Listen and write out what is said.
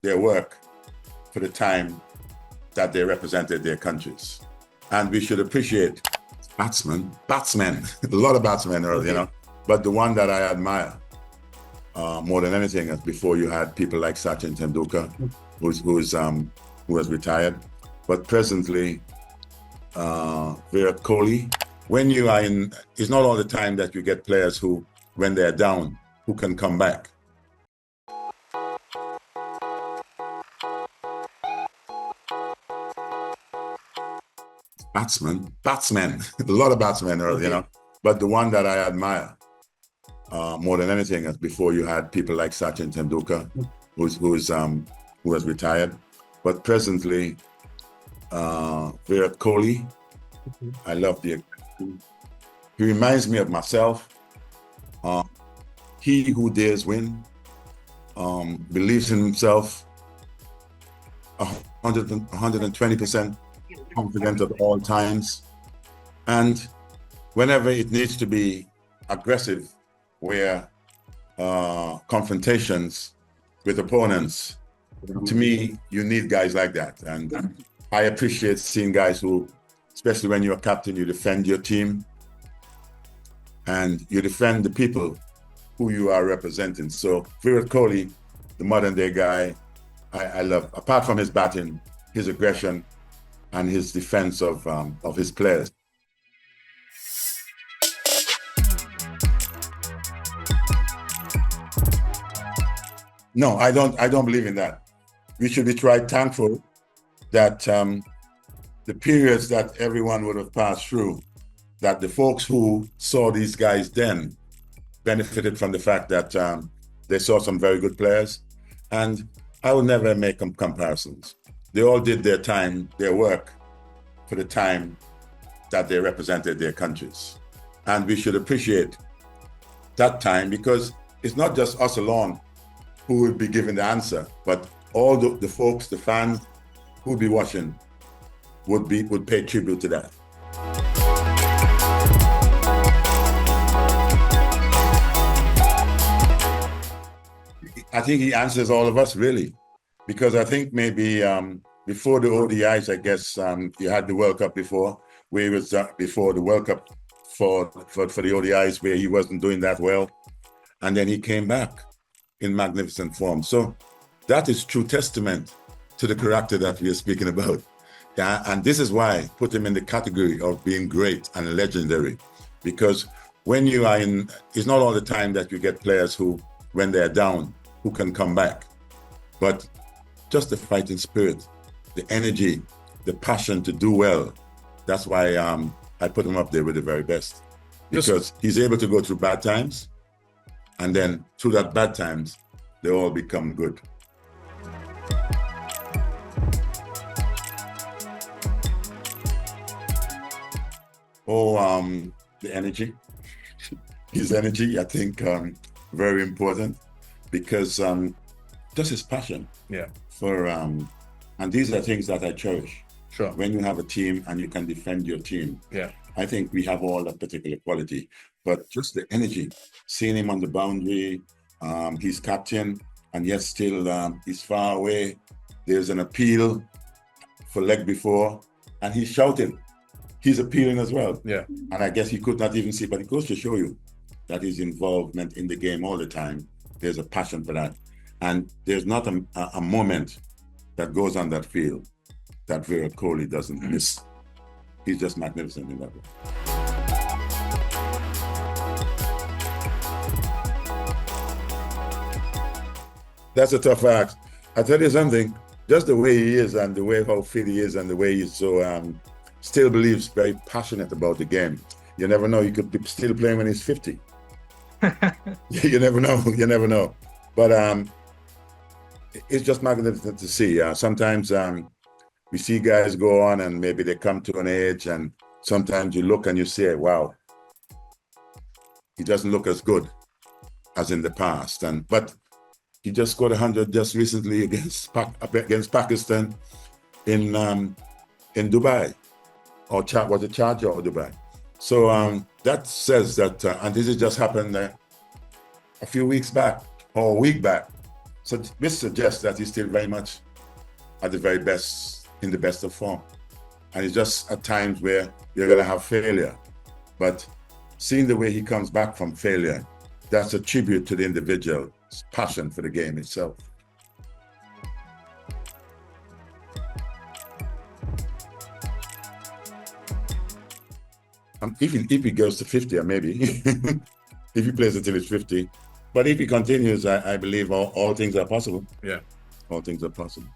their work for the time that they represented their countries. And we should appreciate batsmen, a lot of batsmen, but the one that I admire more than anything is before you had people like Sachin Tendulkar, who has retired, but presently Virat Kohli. When you are in, it's not all the time that you get players who, when they're down, who can come back. Batsmen, a lot of batsmen, but the one that I admire more than anything is before you had people like Sachin Tendulkar, who has retired, but presently Virat Kohli. I love the. He reminds me of myself. He who dares win, believes in himself, 120% confident at all times, and whenever it needs to be aggressive, where confrontations with opponents, to me, you need guys like that. And I appreciate seeing guys who, especially when you're a captain, you defend your team and you defend the people who you are representing. So Virat Kohli, the modern day guy, I love, apart from his batting, his aggression and his defense of his players. No, I don't believe in that. We should be thankful that the periods that everyone would have passed through, that the folks who saw these guys then benefited from the fact that they saw some very good players. And I will never make comparisons. They all did their time, their work for the time that they represented their countries. And we should appreciate that time, because it's not just us alone who would be giving the answer, but all the folks, the fans who would be watching would pay tribute to that. I think he answers all of us, really, because I think maybe before the ODIs, I guess you had the World Cup before, where he was before the World Cup for the ODIs, where he wasn't doing that well, and then he came back in magnificent form. So that is true testament to the character that we are speaking about. Yeah, and this is why I put him in the category of being great and legendary, because when you are in, it's not all the time that you get players who, when they're down, who can come back, but just the fighting spirit, the energy, the passion to do well. That's why I put him up there with the very best, because he's able to go through bad times, and then through that bad times, they all become good. The energy, his energy, I think very important, because just his passion for, and these are things that I cherish. Sure. When you have a team and you can defend your team, I think we have all that particular quality, but just the energy, seeing him on the boundary, he's captain, and yet still he's far away. There's an appeal for leg before, and he's shouting. He's appealing as well. Yeah. And I guess he could not even see, but it goes to show you that his involvement in the game all the time, there's a passion for that. And there's not a moment that goes on that field that Virat Kohli doesn't miss. He's just magnificent in that way. That's a tough act. I tell you something, just the way he is and the way how fit he is and the way he's so, still believes, very passionate about the game. You never know, he could be still playing when he's 50. You never know. But it's just magnificent to see. Sometimes we see guys go on and maybe they come to an age, and sometimes you look and you say, wow, he doesn't look as good as in the past. But he just scored 100 just recently against Pakistan in Dubai, or was it Sharjah or Dubai? So that says that, and this has just happened a few weeks back or a week back. So this suggests that he's still very much at the very best, in the best of form. And it's just at times where you're going to have failure. But seeing the way he comes back from failure, that's a tribute to the individual's passion for the game itself. If he goes to 50, maybe, if he plays until he's 50. But if he continues, I believe all things are possible. Yeah. All things are possible.